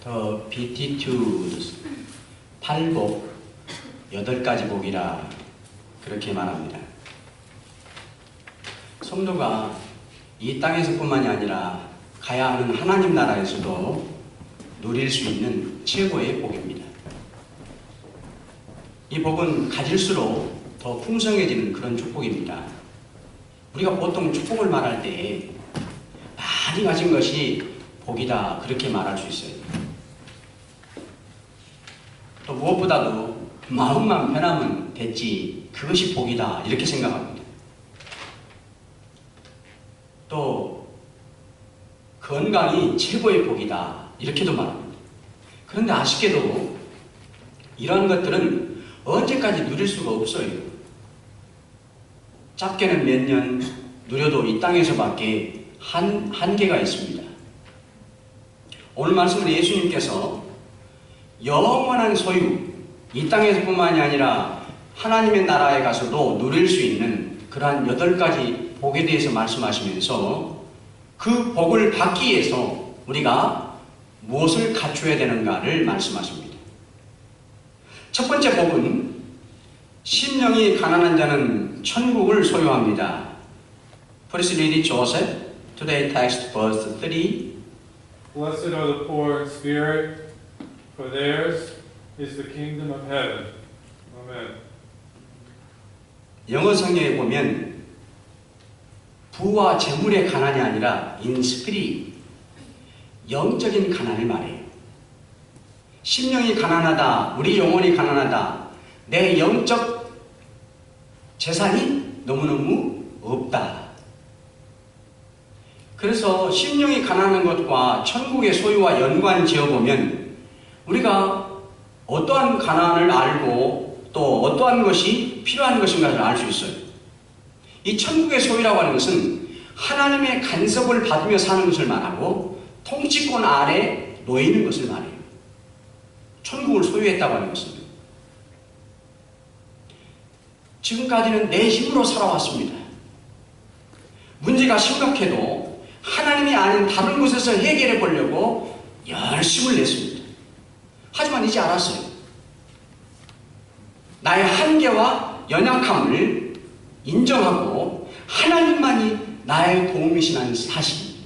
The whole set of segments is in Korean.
The Beatitudes 8복 8가지 복이라 그렇게 말합니다. 성도가 이 땅에서뿐만이 아니라 가야 하는 하나님 나라에서도 누릴 수 있는 최고의 복입니다. 이 복은 가질수록 더 풍성해지는 그런 축복입니다. 우리가 보통 축복을 말할 때 많이 가진 것이 복이다 그렇게 말할 수 있어요. 또 무엇보다도 마음만 편하면 됐지 그것이 복이다 이렇게 생각합니다. 또 건강이 최고의 복이다 이렇게도 말합니다. 그런데 아쉽게도 이러한 것들은 언제까지 누릴 수가 없어요. 짧게는 몇 년 누려도 이 땅에서밖에 한계가 있습니다. 오늘 말씀은 예수님께서 영원한 소유, 이 땅에서뿐만이 아니라 하나님의 나라에 가서도 누릴 수 있는 그러한 8가지 복에 대해서 말씀하시면서 그 복을 받기 위해서 우리가 무엇을 갖춰야 되는가를 말씀하십니다. 첫 번째 복은 심령이 가난한 자는 천국을 소유합니다. Please read it, Joseph. Today text verse 3. Blessed are the poor in spirit, for theirs is the kingdom of heaven. Amen. 영어 성경에 보면 부와 재물의 가난이 아니라 in spirit, 영적인 가난을 말해요. 심령이 가난하다, 우리 영혼이 가난하다, 내 영적 재산이 너무너무 없다. 그래서 심령이 가난한 것과 천국의 소유와 연관 지어보면 우리가 어떠한 가난을 알고 또 어떠한 것이 필요한 것인가를 알 수 있어요. 이 천국의 소유라고 하는 것은 하나님의 간섭을 받으며 사는 것을 말하고 통치권 아래 놓이는 것을 말해요. 천국을 소유했다고 하는 것은 지금까지는 내 힘으로 살아왔습니다. 문제가 심각해도 하나님이 아닌 다른 곳에서 해결해 보려고 열심을 냈습니다. 하지만 이제 알았어요. 나의 한계와 연약함을 인정하고 하나님만이 나의 도움이시라는 사실.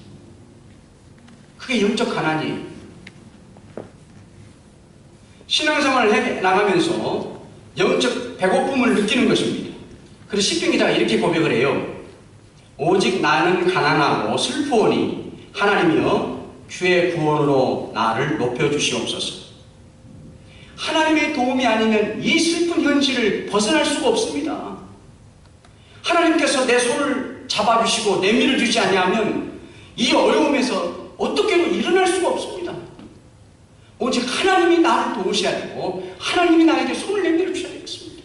그게 영적 가난이에요. 신앙생활을 해 나가면서 영적 배고픔을 느끼는 것입니다. 그래서 시편기자가 이렇게 고백을 해요. 오직 나는 가난하고 슬프오니 하나님이여 주의 구원으로 나를 높여주시옵소서. 하나님의 도움이 아니면 이 슬픈 현실을 벗어날 수가 없습니다. 하나님께서 내 손을 잡아주시고 내밀어 주지 아니하면 이 어려움에서 어떻게도 일어날 수가 없습니다. 오직 하나님이 나를 도우셔야 되고 하나님이 나에게 손을 내밀어 주셔야 되겠습니다.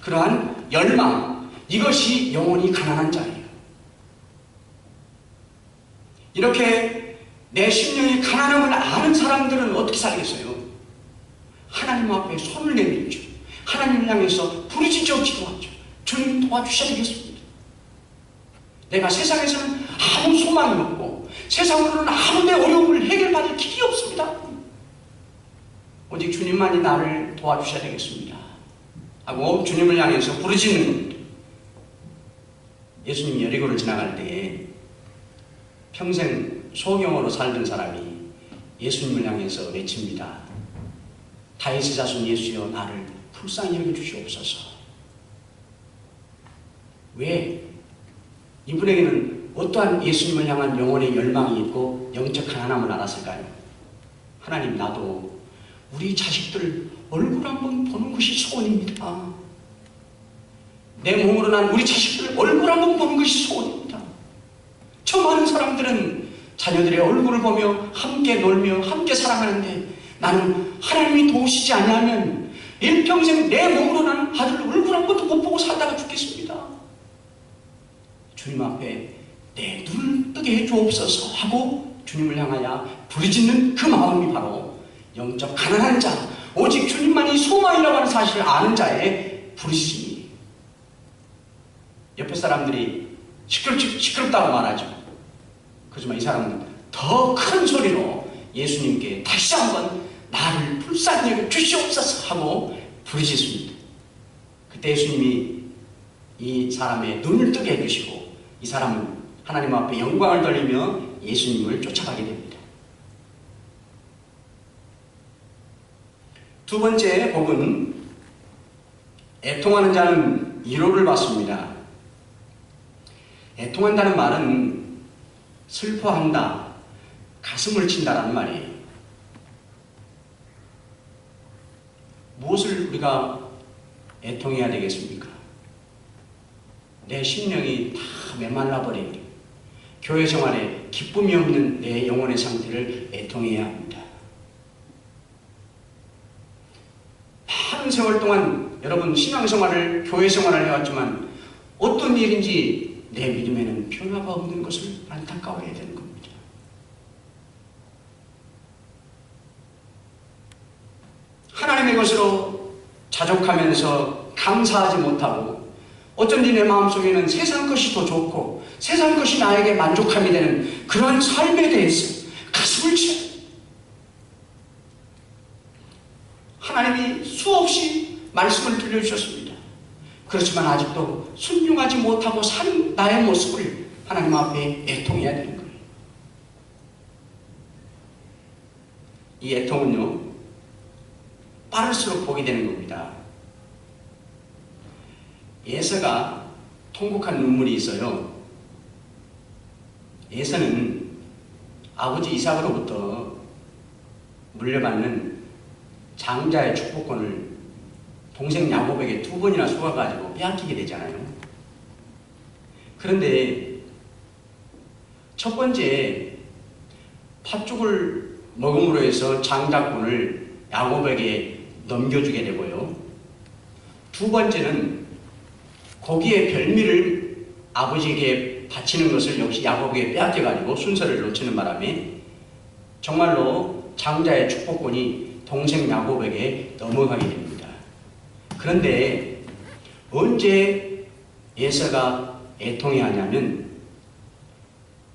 그러한 열망, 이것이 영혼이 가난한 자예요. 이렇게 내 심령이 가난함을 아는 사람들은 어떻게 살겠어요? 하나님 앞에 손을 내밀죠. 하나님을 향해서 부르짖어 기도하죠. 주님 도와주셔야 되겠습니다. 내가 세상에서는 아무 소망이 없고 세상으로는 아무 내 어려움을 해결받을 길이 없습니다. 오직 주님만이 나를 도와주셔야 되겠습니다. 하고 주님을 향해서 부르짖는 예수님 여리고를 지나갈 때에 평생 소경으로 살던 사람이 예수님을 향해서 외칩니다. 다윗의 자손 예수여 나를 불쌍히 여겨주시옵소서. 왜? 이분에게는 어떠한 예수님을 향한 영혼의 열망이 있고 영적 가난함을 알았을까요? 하나님 나도 우리 자식들 얼굴 한번 보는 것이 소원입니다. 내 몸으로 난 우리 자식들 얼굴 한번 보는 것이 소원입니다. 저 많은 사람들은 자녀들의 얼굴을 보며 함께 놀며 함께 살아가는데 나는 하나님이 도우시지 아니하면 일평생 내 몸으로 난 아들 얼굴 한 번도 못 보고 살다가 죽겠습니다. 주님 앞에 내 눈을 뜨게 해주옵소서 하고 주님을 향하여 부르짖는 그 마음이 바로 영적 가난한 자, 오직 주님만이 소망이라고 하는 사실을 아는 자의 부르짖음이에요. 옆에 사람들이 시끄럽다고 말하죠. 그렇지만 이 사람은 더 큰 소리로 예수님께 다시 한번 나를 불쌍히 여겨 주시옵소서 하고 부르짖습니다. 그때 예수님이 이 사람의 눈을 뜨게 해주시고 이 사람은 하나님 앞에 영광을 돌리며 예수님을 쫓아가게 됩니다. 두 번째 복은 애통하는 자는 위로를 받습니다. 애통한다는 말은 슬퍼한다, 가슴을 친다라는 말이에요. 무엇을 우리가 애통해야 되겠습니까? 내 심령이 다 메말라버린 교회 생활에 기쁨이 없는 내 영혼의 상태를 애통해야 합니다. 많은 세월 동안 여러분 신앙생활을, 교회 생활을 해왔지만 어떤 일인지 내 믿음에는 변화가 없는 것을 안타까워해야 되는 겁니다. 하나님의 것으로 자족하면서 감사하지 못하고 어쩐지 내 마음속에는 세상 것이 더 좋고 세상 것이 나에게 만족함이 되는 그러한 삶에 대해서 가슴을 치고 하나님이 수없이 말씀을 들려주셨습니다. 그렇지만 아직도 순종하지 못하고 사는 나의 모습을 하나님 앞에 애통해야 되는 거예요. 이 애통은요, 빠를수록 복이 되는 겁니다. 에서가 통곡한 눈물이 있어요. 에서는 아버지 이삭으로부터 물려받는 장자의 축복권을 동생 야곱에게 2번이나 쏘아가지고 빼앗기게 되잖아요. 그런데 첫 번째 팥죽을 먹음으로 해서 장자권을 야곱에게 넘겨주게 되고요. 두 번째는 고기의 별미를 아버지에게 바치는 것을 역시 야곱에게 빼앗겨가지고 순서를 놓치는 바람에 정말로 장자의 축복권이 동생 야곱에게 넘어가게 됩니다. 그런데 언제 에서가 애통해야 하냐면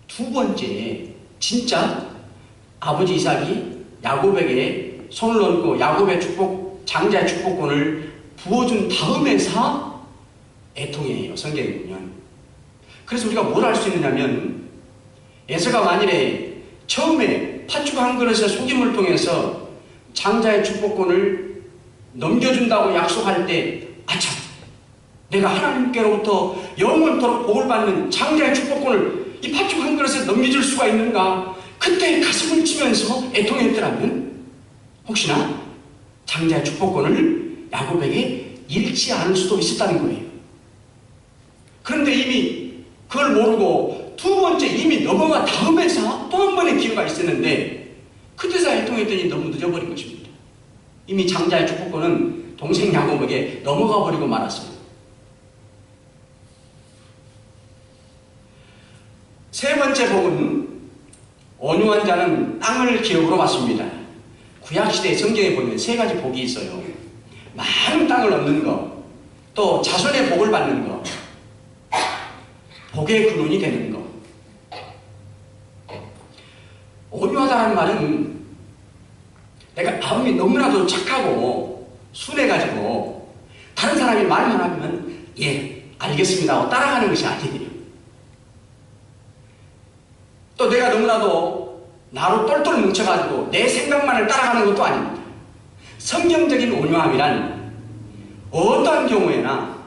두 번째 진짜 아버지 이삭이 야곱에게 손을 얹고 야곱의 장자의 축복권을 부어준 다음에서 애통해요. 성경에 보면. 그래서 우리가 뭘 할 수 있느냐면 에서가 만일에 처음에 팥죽 한 그릇에 속임을 통해서 장자의 축복권을 넘겨준다고 약속할 때 아참 내가 하나님께로부터 영원토록 복을 받는 장자의 축복권을 이 팥죽 한 그릇에 넘겨줄 수가 있는가, 그때 가슴을 치면서 애통했더라면 혹시나 장자의 축복권을 야곱에게 잃지 않을 수도 있었다는 거예요. 그런데 이미 그걸 모르고 두 번째 이미 넘어가 다음에서 또 한 번의 기회가 있었는데 그때서 애통했더니 너무 늦어버린 것입니다. 이미 장자의 축복권은 동생 야곱에게 넘어가 버리고 말았어요. 세 번째 복은 온유한 자는 땅을 기업으로 받습니다. 구약시대 성경에 보면 세 가지 복이 있어요. 많은 땅을 얻는 것, 또 자손의 복을 받는 것, 복의 근원이 되는 것. 온유하다는 말은 내가 마음이 너무나도 착하고 순해가지고 다른 사람이 말만 하면 예 알겠습니다 하고 따라가는 것이 아니에요. 또 내가 너무나도 나로 똘똘 뭉쳐가지고 내 생각만을 따라가는 것도 아닙니다. 성경적인 온유함이란 어떠한 경우에나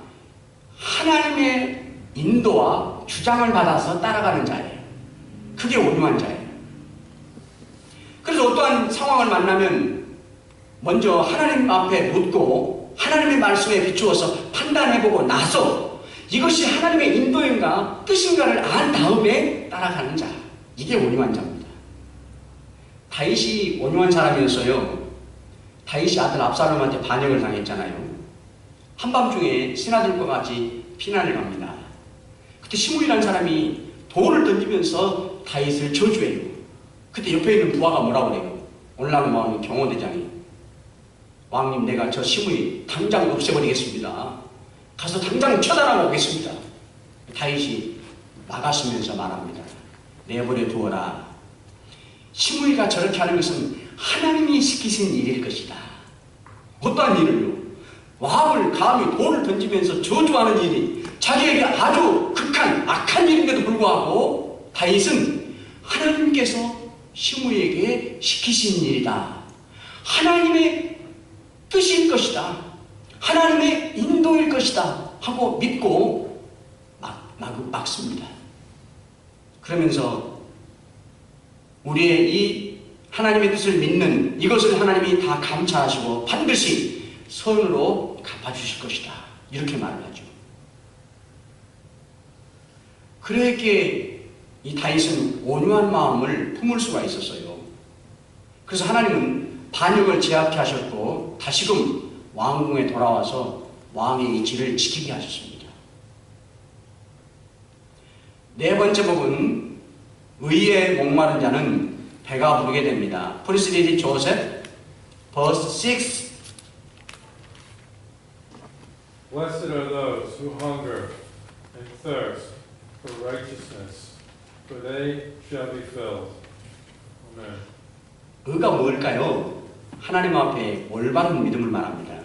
하나님의 인도와 주장을 받아서 따라가는 자예요. 그게 온유한 자예요. 그래서 어떠한 상황을 만나면 먼저 하나님 앞에 묻고 하나님의 말씀에 비추어서 판단해보고 나서 이것이 하나님의 인도인가 뜻인가를 안 다음에 따라가는 자, 이게 온유한 자입니다. 다윗이 온유한 사람이었어요. 다윗이 아들 압살롬한테 반역을 당했잖아요. 한밤중에 신하들과 같이 피난을 갑니다. 그때 시므이라는 사람이 돌을 던지면서 다윗을 저주해요. 그때 옆에 있는 부하가 뭐라고 그래요? 올라오는 경호대장이 왕님 내가 저 시므이 당장 없애버리겠습니다. 가서 당장 처단하고 오겠습니다. 다윗이 나가시면서 말합니다. 내버려 두어라. 시므이가 저렇게 하는 것은 하나님이 시키신 일일 것이다. 어떠한 일을요? 왕을 감히 돌을 던지면서 저주하는 일이 자기에게 아주 극한 악한 일인데도 불구하고 다윗은 하나님께서 시므이에게 시키신 일이다. 하나님의 뜻일 것이다. 하나님의 인도일 것이다 하고 믿고 막습니다. 그러면서 우리의 이 하나님의 뜻을 믿는 이것을 하나님이 다 감찰하시고 반드시 선으로 갚아주실 것이다. 이렇게 말을 하죠. 그렇게 이 다윗은 온유한 마음을 품을 수가 있었어요. 그래서 하나님은 반역을 제압케 하셨고 다시금 왕궁에 돌아와서 왕의 이 길을 지키게 하셨습니다. 네 번째 복은 의에 목마른 자는 배가 부르게 됩니다. Please read Joseph, verse 6. Blessed are those who hunger and thirst for righteousness, for they shall be filled. Amen. 의가 뭘까요? 하나님 앞에 올바른 믿음을 말합니다.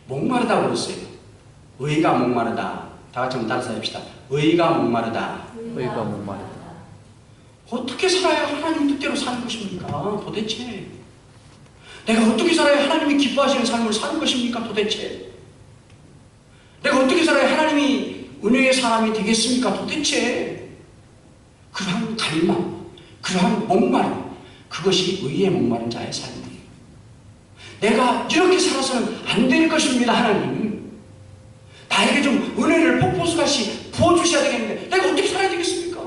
목마르다고 그랬어요. 의가 목마르다. 다 같이 한번 따라서 합시다. 의가 목마르다. 의가 목마르다. 어떻게 살아야 하나님 뜻대로 사는 것입니까? 도대체 내가 어떻게 살아야 하나님이 기뻐하시는 삶을 사는 것입니까? 도대체 내가 어떻게 살아야 하나님이 은혜의 사람이 되겠습니까? 도대체 그러한 갈망, 그러한 목마름, 그것이 의에 목마른 자의 삶이에요. 내가 이렇게 살아서는 안 될 것입니다. 하나님 나에게 좀 은혜를 폭포수같이 부어주셔야 되겠는데 내가 어떻게 살아야 되겠습니까?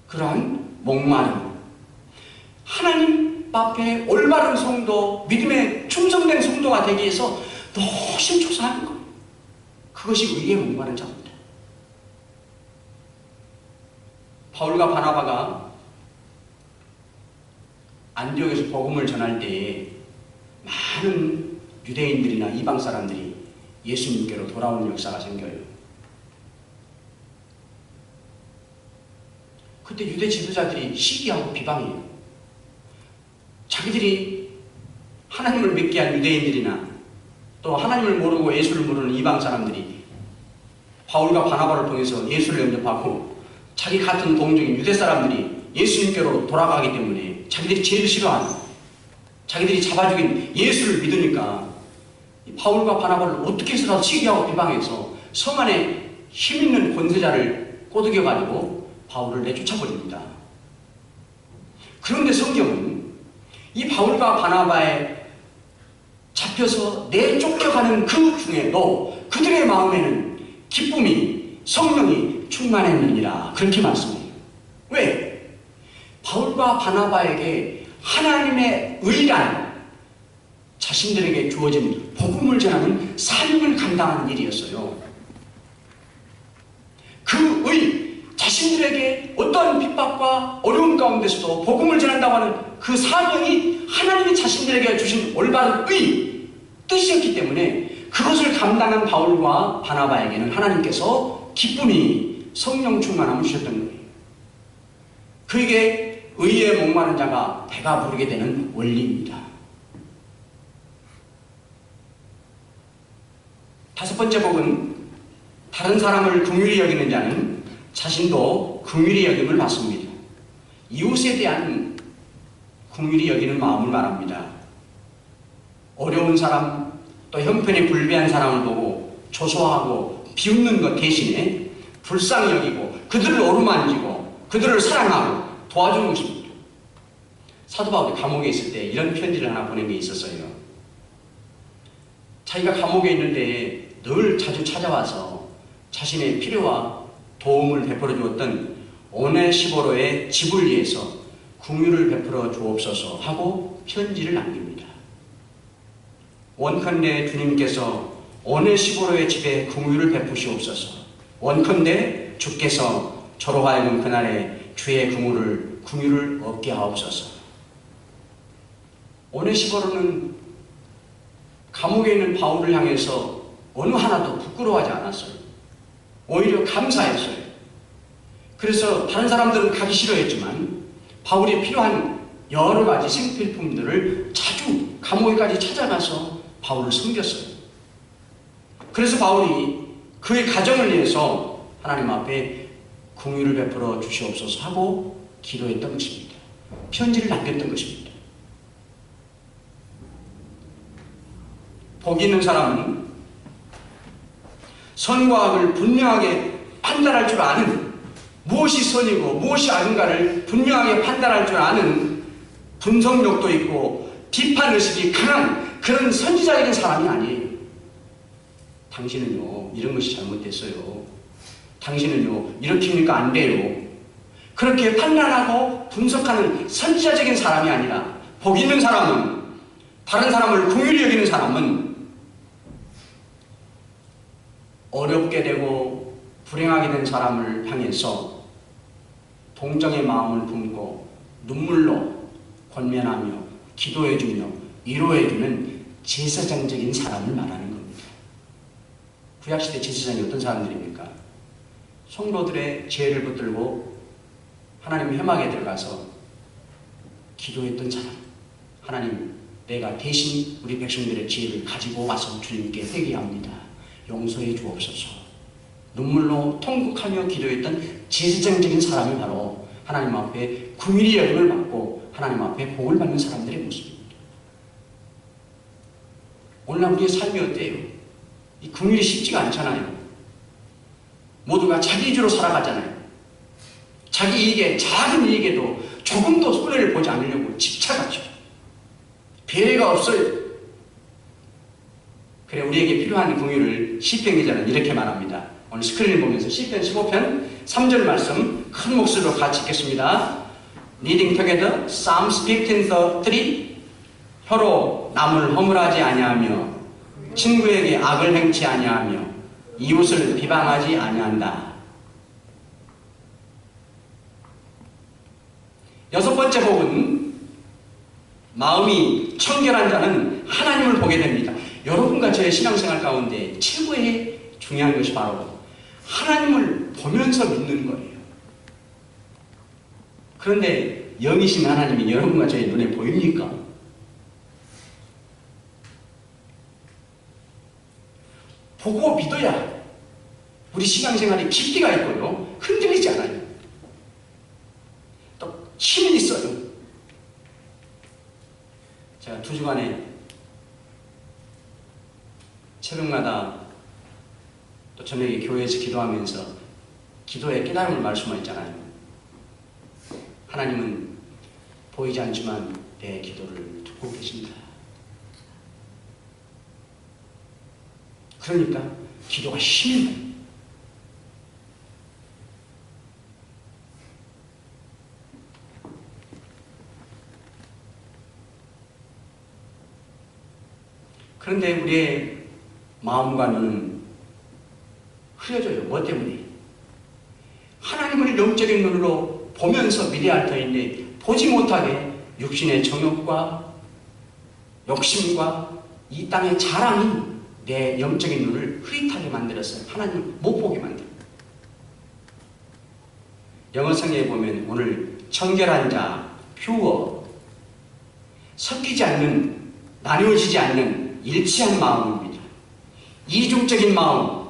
그러한 목마름, 하나님 앞에 올바른 성도, 믿음에 충성된 성도가 되기 위해서 노심초사하는 것, 그것이 의에 목마른 자입니다. 바울과 바나바가 안디옥에서 복음을 전할 때에 많은 유대인들이나 이방 사람들이 예수님께로 돌아오는 역사가 생겨요. 그때 유대 지도자들이 시기하고 비방해요. 자기들이 하나님을 믿게 한 유대인들이나 또 하나님을 모르고 예수를 모르는 이방 사람들이 바울과 바나바를 통해서 예수를 영접하고 자기 같은 동족인 유대 사람들이 예수님께로 돌아가기 때문에 자기들이 제일 싫어하는, 자기들이 잡아 죽인 예수를 믿으니까 바울과 바나바를 어떻게 해서라도 시기하고 비방해서 성 안에 힘있는 권세자를 꼬드겨가지고 바울을 내쫓아버립니다. 그런데 성경은 이 바울과 바나바에 잡혀서 내쫓겨가는 그 중에도 그들의 마음에는 기쁨이, 성령이 충만했느니라, 그렇게 말씀해요. 왜? 바울과 바나바에게 하나님의 의란 자신들에게 주어진 복음을 전하는 사명을 감당하는 일이었어요. 그 의, 자신들에게 어떠한 핍박과 어려움 가운데서도 복음을 전한다고 하는 그 사명이 하나님이 자신들에게 주신 올바른 의, 뜻이었기 때문에 그것을 감당한 바울과 바나바에게는 하나님께서 기쁨이, 성령 충만함을 주셨던 거예요. 그에게 의에 목마른 자가 배가 부르게 되는 원리입니다. 다섯 번째 복은 다른 사람을 긍휼히 여기는 자는 자신도 긍휼히 여김을 받습니다. 이웃에 대한 긍휼히 여기는 마음을 말합니다. 어려운 사람, 또 형편이 불비한 사람을 보고 조소하고 비웃는 것 대신에 불쌍히 여기고 그들을 어루만지고 그들을 사랑하고 도와주는 것입니다. 사도 바울이 감옥에 있을 때 이런 편지를 하나 보낸 게 있었어요. 자기가 감옥에 있는데 늘 자주 찾아와서 자신의 필요와 도움을 베풀어 주었던 오네시보로의 집을 위해서 긍휼을 베풀어 주옵소서 하고 편지를 남깁니다. 원컨대 주님께서 오네시보로의 집에 긍휼을 베푸시옵소서. 원컨대 주께서 저로 하여금 그날에 주의 긍휼을 얻게 하옵소서. 오네시보로는 감옥에 있는 바울을 향해서 어느 하나도 부끄러워하지 않았어요. 오히려 감사했어요. 그래서 다른 사람들은 가기 싫어했지만 바울이 필요한 여러 가지 생필품들을 자주 감옥에까지 찾아가서 바울을 섬겼어요. 그래서 바울이 그의 가정을 위해서 하나님 앞에 긍휼을 베풀어 주시옵소서 하고 기도했던 것입니다. 편지를 남겼던 것입니다. 복 있는 사람은 선과 악을 분명하게 판단할 줄 아는, 무엇이 선이고 무엇이 악인가를 분명하게 판단할 줄 아는 분석력도 있고 비판의식이 강한 그런 선지자적인 사람이 아니에요. 당신은요 이런 것이 잘못됐어요. 당신은요 이렇게 하니까 안 돼요. 그렇게 판단하고 분석하는 선지자적인 사람이 아니라 복 있는 사람은, 다른 사람을 긍휼히 여기는 사람은 어렵게 되고 불행하게 된 사람을 향해서 동정의 마음을 품고 눈물로 권면하며 기도해주며 위로해주는 제사장적인 사람을 말하는 겁니다. 구약시대 제사장이 어떤 사람들입니까? 성도들의 죄를 붙들고 하나님 회막에 들어가서 기도했던 사람. 하나님, 내가 대신 우리 백성들의 죄를 가지고 와서 주님께 회개합니다. 용서해 주옵소서. 눈물로 통곡하며 기도했던 제사장적인 사람이 바로 하나님 앞에 긍휼히 여김을 받고 하나님 앞에 복을 받는 사람들의 모습입니다. 오늘날 우리의 삶이 어때요? 이 긍휼이 쉽지가 않잖아요. 모두가 자기 위주로 살아가잖아요. 자기 이익에, 작은 이익에도 조금도 손해를 보지 않으려고 집착하죠. 배려가 없어요. 그래, 우리에게 필요한 긍휼을 시편 기자는 이렇게 말합니다. 오늘 스크린을 보면서 시편 15편 3절 말씀 큰 목소리로 같이 읽겠습니다. Reading together, Psalms 15:3. 혀로 남을 허물하지 아니하며 친구에게 악을 행치 아니하며 이웃을 비방하지 아니한다. 여섯 번째 복은 마음이 청결한 자는 하나님을 보게 됩니다. 여러분과 저의 신앙생활 가운데 최고의 중요한 것이 바로 하나님을 보면서 믿는 거예요. 그런데 영이신 하나님이 여러분과 저의 눈에 보입니까? 보고 믿어야 우리 신앙생활에 깊이가 있고요. 흔들리지 않아요. 또 힘이 있어요. 제가 2주간에 새벽마다 또 저녁에 교회에서 기도하면서 기도의 깨달음을 말씀하셨잖아요. 하나님은 보이지 않지만 내 기도를 듣고 계신다. 그러니까 기도가 힘이 나요. 그런데 우리의 마음과 눈은 흐려져요. 뭐 때문에? 하나님을 영적인 눈으로 보면서 믿어야 할 터인데 보지 못하게 육신의 정욕과 욕심과 이 땅의 자랑이 내 영적인 눈을 흐릿하게 만들었어요. 하나님을 못 보게 만들어요. 영어 성경에 보면 오늘 청결한 자, pure, 섞이지 않는, 나뉘어지지 않는 일치한 마음입니다. 이중적인 마음,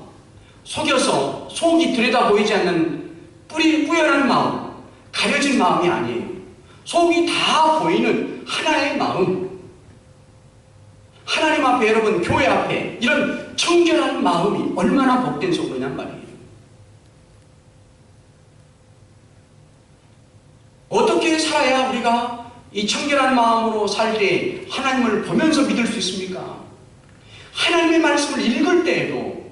속여서 속이 들여다 보이지 않는 뿌연한 마음, 가려진 마음이 아니에요. 속이 다 보이는 하나의 마음. 하나님 앞에, 여러분 교회 앞에 이런 청결한 마음이 얼마나 복된 소문이란 말이에요. 어떻게 살아야 우리가 이 청결한 마음으로 살 때 하나님을 보면서 믿을 수 있습니까? 하나님의 말씀을 읽을 때에도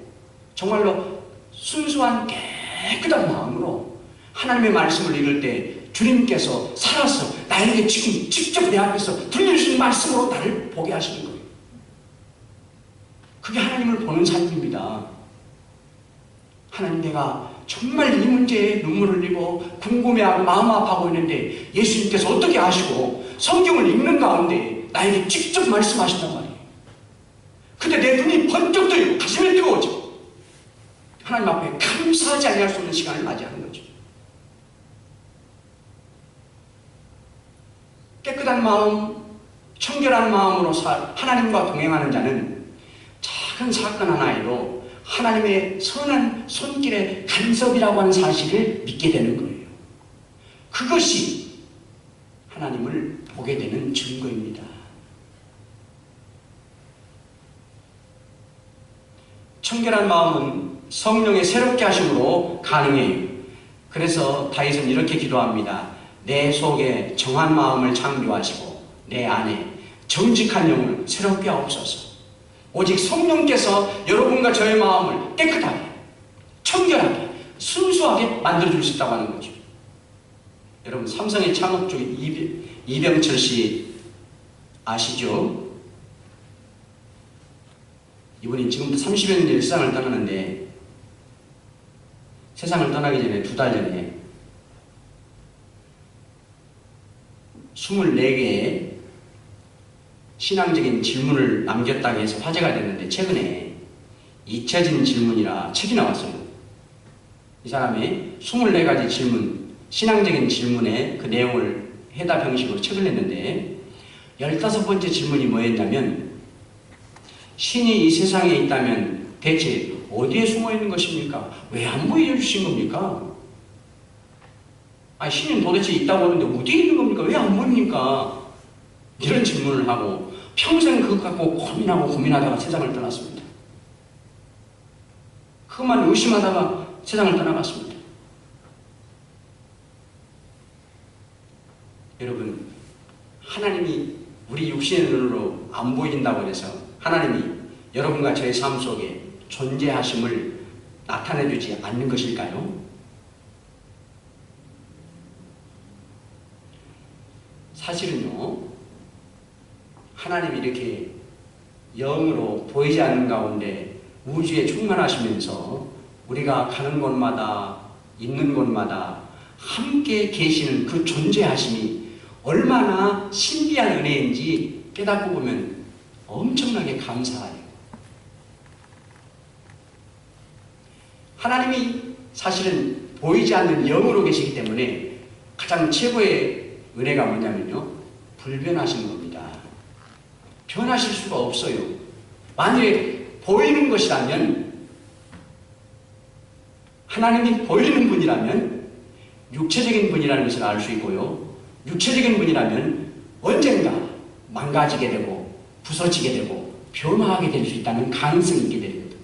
정말로 순수한 깨끗한 마음으로 하나님의 말씀을 읽을 때 주님께서 살아서 나에게 지금 직접 내 앞에서 들려주신 말씀으로 나를 보게 하시는 거예요. 그게 하나님을 보는 삶입니다. 하나님, 내가 정말 이 문제에 눈물을 흘리고 궁금해하고 마음 아파하고 있는데 예수님께서 어떻게 아시고 성경을 읽는 가운데 나에게 직접 말씀하신단 말이에요. 근데 내 눈이 번쩍 뜨이고 가슴이 뜨거워져. 하나님 앞에 감사하지 않을 수 없는 시간을 맞이하는 거죠. 깨끗한 마음, 청결한 마음으로 하나님과 동행하는 자는 작은 사건 하나에도 하나님의 선한 손길의 간섭이라고 하는 사실을 믿게 되는 거예요. 그것이 하나님을 보게 되는 증거입니다. 청결한 마음은 성령의 새롭게 하심으로 가능해요. 그래서 다윗은 이렇게 기도합니다. 내 속에 정한 마음을 창조하시고 내 안에 정직한 영을 새롭게 하옵소서. 오직 성령께서 여러분과 저의 마음을 깨끗하게, 청결하게, 순수하게 만들어줄 수 있다고 하는 거죠. 여러분, 삼성의 창업주 이병철 씨 아시죠? 이분이 지금부터 30여 년 세상을 떠나는데, 세상을 떠나기 전에 2달 전에 24개의 신앙적인 질문을 남겼다고 해서 화제가 됐는데, 최근에 잊혀진 질문이라 책이 나왔어요. 이 사람의 24가지 질문, 신앙적인 질문의 그 내용을 해답 형식으로 책을 냈는데, 15번째 질문이 뭐였냐면, 신이 이 세상에 있다면 대체 어디에 숨어 있는 것입니까? 왜 안 보여주신 겁니까? 아니, 신은 도대체 있다고 하는데 어디에 있는 겁니까? 왜 안 보입니까? 이런 질문을 하고 평생 그것 갖고 고민하다가 세상을 떠났습니다. 그것만 의심하다가 세상을 떠나갔습니다. 여러분, 하나님이 우리 육신의 눈으로 안 보인다고 해서 하나님이 여러분과 저의 삶 속에 존재하심을 나타내주지 않는 것일까요? 사실은요, 하나님이 이렇게 영으로 보이지 않는 가운데 우주에 충만하시면서 우리가 가는 곳마다 있는 곳마다 함께 계시는 그 존재하심이 얼마나 신비한 은혜인지 깨닫고 보면 엄청나게 감사해요. 하나님이 사실은 보이지 않는 영으로 계시기 때문에 가장 최고의 은혜가 뭐냐면요, 불변하신 겁니다. 변하실 수가 없어요. 만약에 보이는 것이라면, 하나님이 보이는 분이라면 육체적인 분이라는 것을 알 수 있고요, 육체적인 분이라면 언젠가 망가지게 되고 부서지게 되고 변화하게 될 수 있다는 가능성이 있게 되거든요.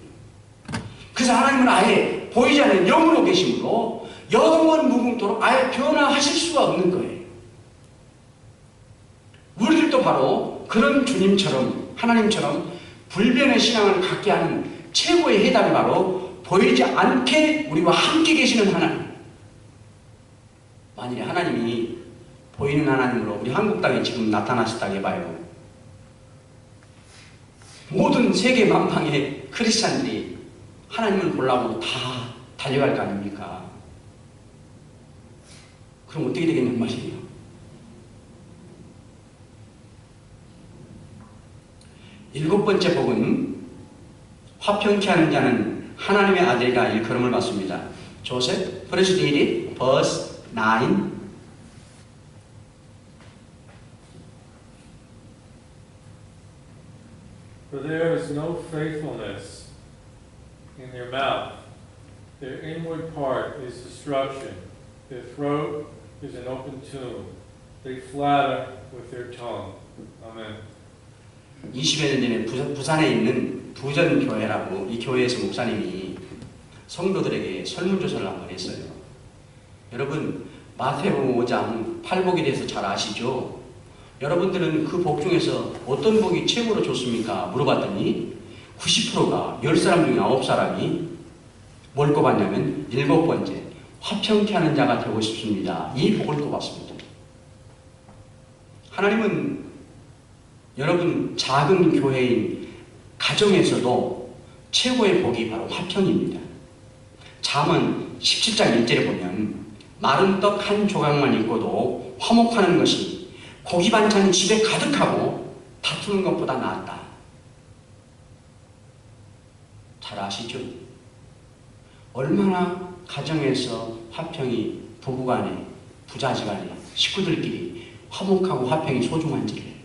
그래서 하나님은 아예 보이지 않는 영으로 계심으로 영원 무궁토록 아예 변화하실 수가 없는 거예요. 우리들도 바로 그런 주님처럼, 하나님처럼 불변의 신앙을 갖게 하는 최고의 해답이 바로 보이지 않게 우리와 함께 계시는 하나님. 만일에 하나님이 보이는 하나님으로 우리 한국 땅에 지금 나타나셨다고 해봐요. 모든 세계 만방의 크리스찬들이 하나님을 보려고 다 달려갈 거 아닙니까? 그럼 어떻게 되겠냐는 말이에요. 일곱 번째 복은 화평케 하는 자는 하나님의 아들이라 일컬음을 받습니다. 조셉 프레스디리 버스 9. For there is no faithfulness in their mouth. Their inward part is destruction. Their throat is an open tomb. They flatter with their tongue. Amen. 20여 년 전에 부산에 있는 부전교회라고, 이 교회에서 목사님이 성도들에게 설문조사를 한번 했어요. 여러분, 마태복음 5장 8복에 대해서 잘 아시죠? 여러분들은 그 복 중에서 어떤 복이 최고로 좋습니까? 물어봤더니 90%가 10사람 중에 9사람이 뭘 꼽았냐면 7번째, 화평케 하는 자가 되고 싶습니다. 이 복을 꼽았습니다. 하나님은 여러분 작은 교회인 가정에서도 최고의 복이 바로 화평입니다. 잠언 17장 1절에 보면 마른 떡 한 조각만 있고도 화목하는 것이 고기 반찬이 집에 가득하고 다투는 것보다 낫다. 잘 아시죠? 얼마나 가정에서 화평이 부부간에, 부자지간에, 식구들끼리 화목하고 화평이 소중한지를.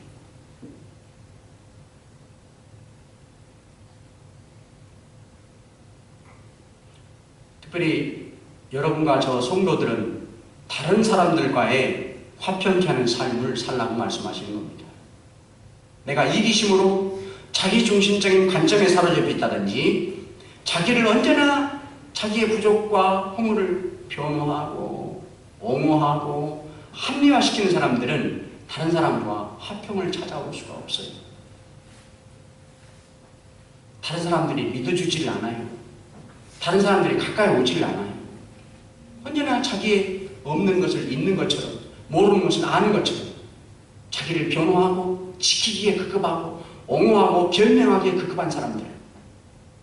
특별히 여러분과 저 성도들은 다른 사람들과의 화평케 하는 삶을 살라고 말씀하시는 겁니다. 내가 이기심으로 자기중심적인 관점에 사로잡혀 있다든지 자기를 언제나 자기의 부족과 허물을 변호하고 옹호하고 합리화시키는 사람들은 다른 사람과 화평을 찾아올 수가 없어요. 다른 사람들이 믿어주지를 않아요. 다른 사람들이 가까이 오지를 않아요. 언제나 자기의 없는 것을 있는 것처럼, 모르는 것을 아는 것처럼 자기를 변호하고 지키기에 급급하고 옹호하고 변명하기에 급급한 사람들,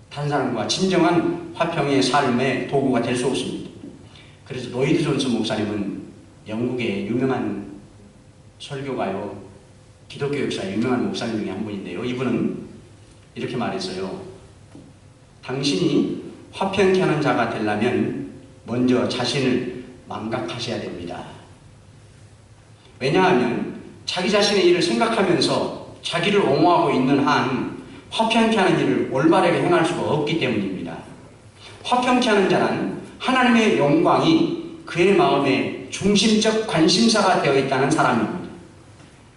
다른 사람과 진정한 화평의 삶의 도구가 될 수 없습니다. 그래서 로이드 존슨 목사님은 영국의 유명한 설교가요, 기독교 역사의 유명한 목사님 중에 한 분인데요, 이분은 이렇게 말했어요. 당신이 화평케 하는 자가 되려면 먼저 자신을 망각하셔야 됩니다. 왜냐하면 자기 자신의 일을 생각하면서 자기를 옹호하고 있는 한 화평케 하는 일을 올바르게 행할 수가 없기 때문입니다. 화평케 하는 자는 하나님의 영광이 그의 마음에 중심적 관심사가 되어 있다는 사람입니다.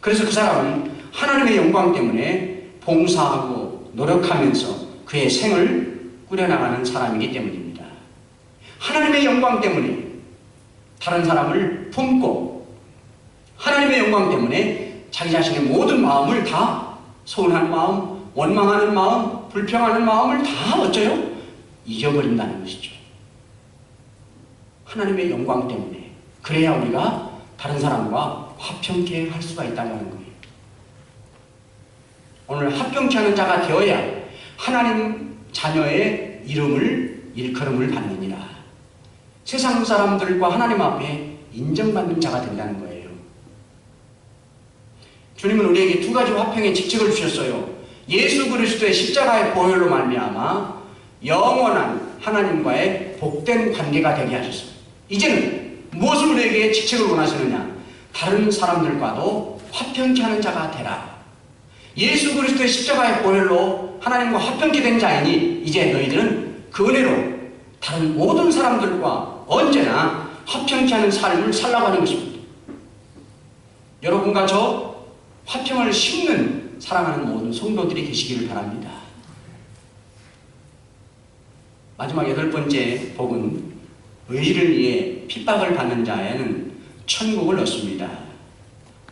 그래서 그 사람은 하나님의 영광 때문에 봉사하고 노력하면서 그의 생을 꾸려나가는 사람이기 때문입니다. 하나님의 영광 때문에 다른 사람을 품고 하나님의 영광 때문에 자기 자신의 모든 마음을 다 서운한 마음, 원망하는 마음, 불평하는 마음을 다 어쩌요? 잊어버린다는 것이죠. 하나님의 영광 때문에. 그래야 우리가 다른 사람과 화평케 할 수가 있다고 하는 거예요. 오늘 화평케 하는 자가 되어야 하나님 자녀의 이름을 일컬음을 받느니라. 세상 사람들과 하나님 앞에 인정받는 자가 된다는 거예요. 주님은 우리에게 두 가지 화평의 직책을 주셨어요. 예수 그리스도의 십자가의 보혈로 말미암아 영원한 하나님과의 복된 관계가 되게 하셨어요. 이제는 무엇을 우리에게 직책을 원하시느냐? 다른 사람들과도 화평케 하는 자가 되라. 예수 그리스도의 십자가의 보혈로 하나님과 화평케 된 자이니 이제 너희들은 그 은혜로 다른 모든 사람들과 언제나 화평케 하는 삶을 살라고 하는 것입니다. 여러분과 저 화평을 심는 사랑하는 모든 성도들이 계시기를 바랍니다. 마지막 8번째 복은 의를 위해 핍박을 받는 자에는 천국을 얻습니다.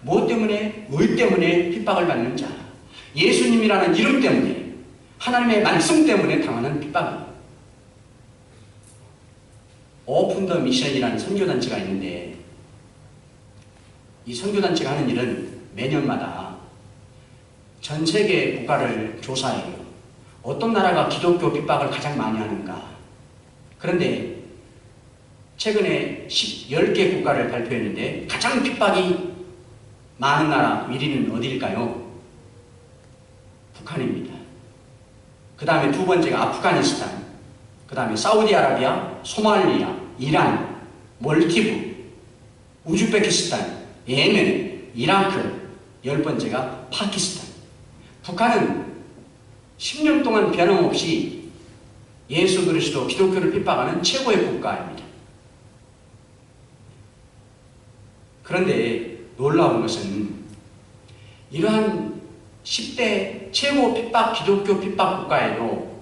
무엇 때문에? 의 때문에 핍박을 받는 자. 예수님이라는 이름 때문에, 하나님의 말씀 때문에 당하는 핍박입니다. 오픈 더 미션이라는 선교단체가 있는데 이 선교단체가 하는 일은 매년마다 전 세계 국가를 조사해요. 어떤 나라가 기독교 핍박을 가장 많이 하는가. 그런데 최근에 10개 국가를 발표했는데 가장 핍박이 많은 나라 1위는 어디일까요? 북한입니다. 그 다음에 두 번째가 아프가니스탄, 그 다음에 사우디아라비아, 소말리아, 이란, 몰티브, 우즈베키스탄, 예멘, 이라크, 10번째가 파키스탄. 북한은 10년 동안 변함없이 예수 그리스도 기독교를 핍박하는 최고의 국가입니다. 그런데 놀라운 것은 이러한 10대 최고 핍박 기독교 핍박 국가에도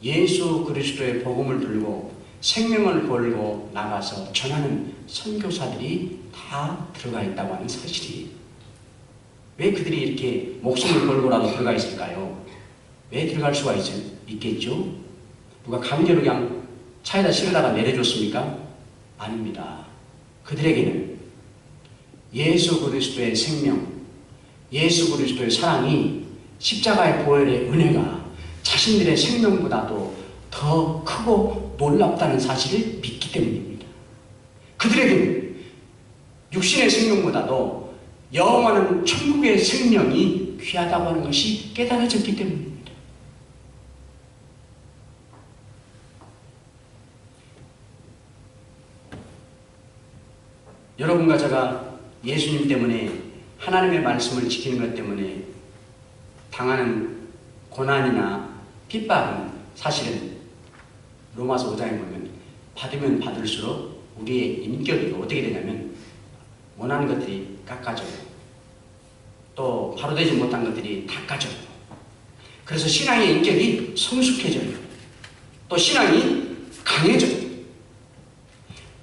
예수 그리스도의 복음을 들고 생명을 걸고 나가서 전하는 선교사들이 다 들어가 있다고 하는 사실이에요. 왜 그들이 이렇게 목숨을 걸고라도 들어가 있을까요? 왜 들어갈 수가 있겠죠? 누가 강제로 그냥 차에다 실으다가 내려줬습니까? 아닙니다. 그들에게는 예수 그리스도의 생명, 예수 그리스도의 사랑이 십자가의 보혈의 은혜가 자신들의 생명보다도 더 크고 놀랍다는 사실을 믿기 때문입니다. 그들에게는 육신의 생명보다도 영원한 천국의 생명이 귀하다고 하는 것이 깨달아졌기 때문입니다. 여러분과 제가 예수님 때문에 하나님의 말씀을 지키는 것 때문에 당하는 고난이나 핍박은 사실은 로마서 5장에 보면 받으면 받을수록 우리의 인격이 어떻게 되냐면 원하는 것들이 깎아져요. 또 바로 되지 못한 것들이 닦아져요. 그래서 신앙의 인격이 성숙해져요. 또 신앙이 강해져요.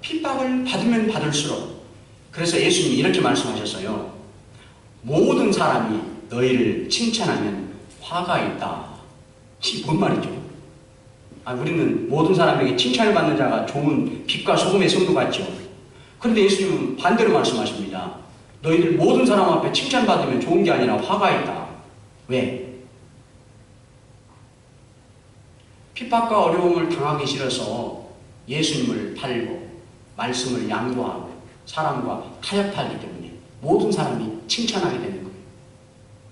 핍박을 받으면 받을수록. 그래서 예수님이 이렇게 말씀하셨어요. 모든 사람이 너희를 칭찬하면 화가 있다. 이게 뭔 말이죠? 우리는 모든 사람에게 칭찬을 받는 자가 좋은 빛과 소금의 성도 같죠. 그런데 예수님은 반대로 말씀하십니다. 너희들 모든 사람 앞에 칭찬받으면 좋은 게 아니라 화가 있다. 왜? 핍박과 어려움을 당하기 싫어서 예수님을 팔고 말씀을 양보하고 사람과 타협하기 때문에 모든 사람이 칭찬하게 되는 거예요.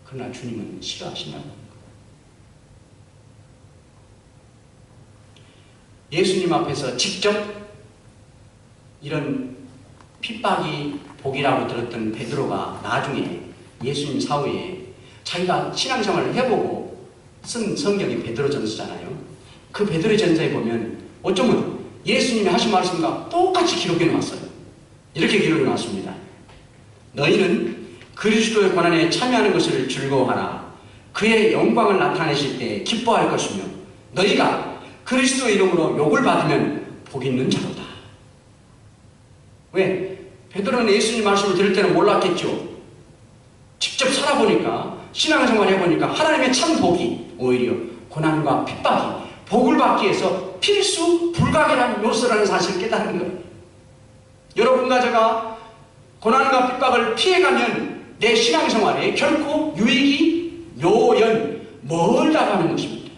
그러나 주님은 싫어하신다는 거예요. 예수님 앞에서 직접 이런 핍박이 복이라고 들었던 베드로가 나중에 예수님 사후에 자기가 신앙생활을 해보고 쓴 성경이 베드로전서잖아요. 그 베드로전서에 보면 어쩌면 예수님이 하신 말씀과 똑같이 기록해 놓았어요. 이렇게 기록해 놓았습니다. 너희는 그리스도의 고난에 참여하는 것을 즐거워하라. 그의 영광을 나타내실 때 기뻐할 것이며 너희가 그리스도의 이름으로 욕을 받으면 복 있는 자로다. 왜? 베드로는 예수님 말씀을 들을 때는 몰랐겠죠. 직접 살아보니까 신앙생활 해보니까 하나님의 참 복이 오히려 고난과 핍박이 복을 받기 위해서 필수 불가결한 요소라는 사실을 깨달은 거예요. 여러분과 제가 고난과 핍박을 피해가면 내 신앙생활에 결코 유익이 요연 멀다고 하는 것입니다.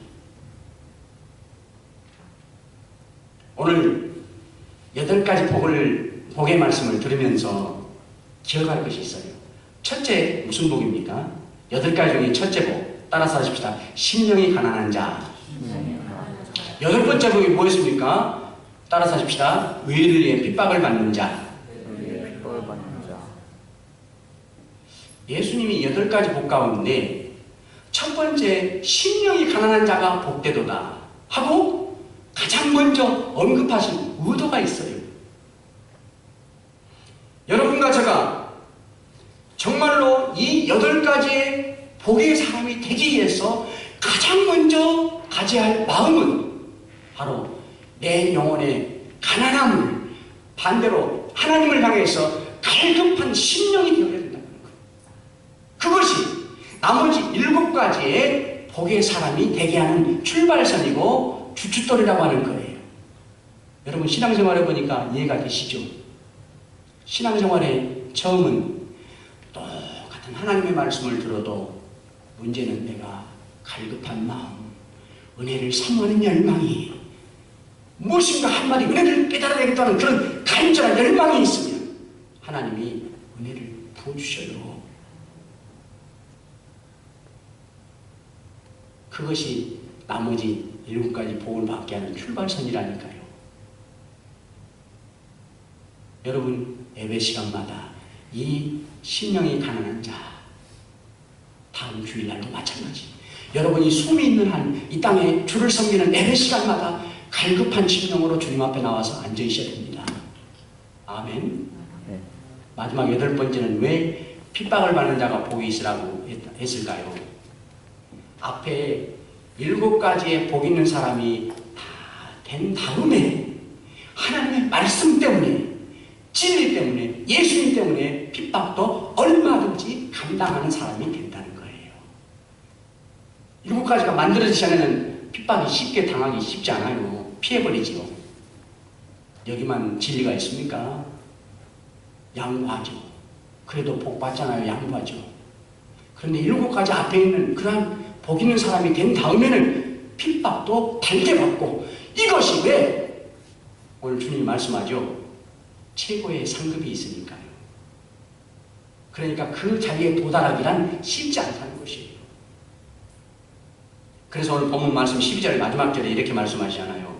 오늘 8가지 복의 말씀을 들으면서 기억할 것이 있어요. 첫째 무슨 복입니까? 8가지 중에 첫째 복 따라서 하십시다. 심령이 가난한 자. 8번째 복이 뭐였습니까? 따라서 하십시다. 의를 위해 핍박을 받는 자. 예수님이 8가지 복 가운데 첫 번째 심령이 가난한 자가 복되도다 하고 가장 먼저 언급하신 의도가 있어요. 여러분과 제가 정말로 이 8가지의 복의 사람이 되기 위해서 가장 먼저 가져야 할 마음은 바로 내 영혼의 가난함을 반대로 하나님을 향해서 갈급한 심령이 되어야 된다는 거예요. 그것이 나머지 7가지의 복의 사람이 되게 하는 출발선이고 주춧돌이라고 하는 거예요. 여러분 신앙생활 해보니까 이해가 되시죠? 신앙생활의 처음은 똑같은 하나님의 말씀을 들어도 문제는 내가 갈급한 마음, 은혜를 사모하는 열망이 무엇인가 한마디 은혜를 깨달아야겠다는 그런 간절한 열망이 있으면 하나님이 은혜를 부어주셔요. 그것이 나머지 7가지 복을 받게 하는 출발선이라니까요. 여러분 예배 시간마다 이 심령이 가난한 자 다음 주일날도 마찬가지. 여러분이 숨이 있는 한 이 땅에 주를 섬기는 예배 시간마다 갈급한 심령으로 주님 앞에 나와서 앉아 있어야 됩니다. 아멘. 네. 마지막 8번째는 왜 핍박을 받는 자가 복이 있으라고 했을까요? 앞에 7가지의 복 있는 사람이 다 된 다음에 하나님의 말씀 때문에 진리 때문에 예수님 때문에 핍박도 얼마든지 감당하는 사람이 된다는 거예요. 7가지가 만들어지지 않으면 핍박이 쉽게 당하기 쉽지 않아요. 피해버리지요. 여기만 진리가 있습니까? 양보하죠. 그래도 복 받잖아요. 양보하죠. 그런데 7가지 앞에 있는 그러한 복 있는 사람이 된 다음에는 핍박도 달게 받고 이것이 왜? 오늘 주님이 말씀하죠. 최고의 상급이 있으니까요. 그러니까 그 자리에 도달하기란 쉽지 않다는 것이에요. 그래서 오늘 본문 말씀 12절 마지막 절에 이렇게 말씀하시잖아요.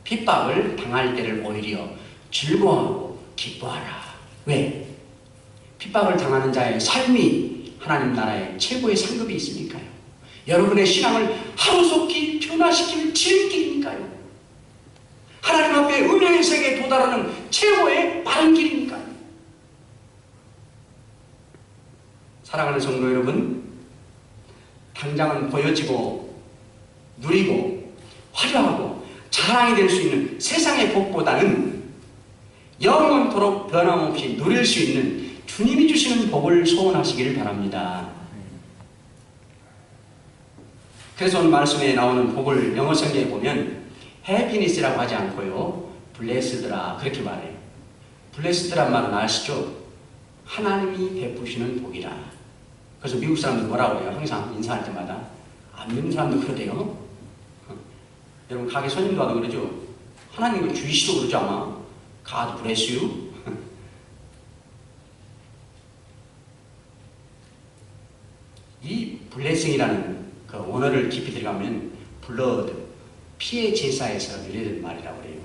핍박을 당할 때를 오히려 즐거워하고 기뻐하라. 왜? 핍박을 당하는 자의 삶이 하나님 나라의 최고의 상급이 있으니까요. 여러분의 신앙을 하루속히 변화시킬 지름길이니까요. 하나님 앞에 은혜의 세계에 도달하는 최고의 빠른 길이니까요. 사랑하는 성도 여러분, 당장은 보여지고 누리고 화려하고 자랑이 될 수 있는 세상의 복보다는 영원토록 변함없이 누릴 수 있는 주님이 주시는 복을 소원하시기를 바랍니다. 그래서 오늘 말씀에 나오는 복을 영어 성경에 보면 해피니스라고 하지 않고요, 블레스드라 그렇게 말해요. 블레스드란 말은 아시죠? 하나님이 베푸시는 복이라. 그래서 미국 사람들 뭐라고 해요? 항상 인사할 때마다. 안 믿는 사람도 그러대요. 여러분 가게 손님도 와도 그러죠? 하나님을 주이시도 그러죠 아마. God bless you. 이 블레싱이라는 그 원어를 깊이 들어가면 블러드, 피의 제사에서 유래된 말이라고 해요.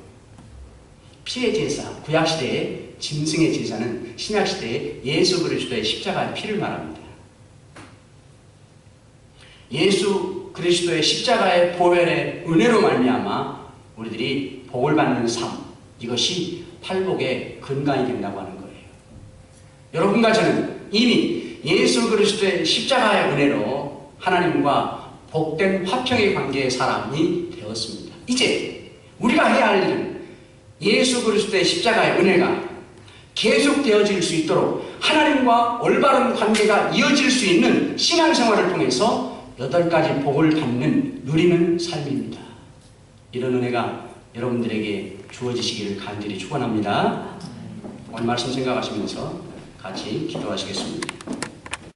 피의 제사, 구약시대의 짐승의 제사는 신약시대의 예수 그리스도의 십자가의 피를 말합니다. 예수 그리스도의 십자가의 보혈의 은혜로 말미암아 우리들이 복을 받는 삶, 이것이 팔복의 근간이 된다고 하는 거예요. 여러분과 저는 이미 예수 그리스도의 십자가의 은혜로 하나님과 복된 화평의 관계의 사람이 되었습니다. 이제 우리가 해야 할 일은 예수 그리스도의 십자가의 은혜가 계속되어질 수 있도록 하나님과 올바른 관계가 이어질 수 있는 신앙생활을 통해서 8가지 복을 받는, 누리는 삶입니다. 이런 은혜가 여러분들에게 주어지시기를 간절히 축원합니다. 오늘 말씀 생각하시면서 같이 기도하시겠습니다.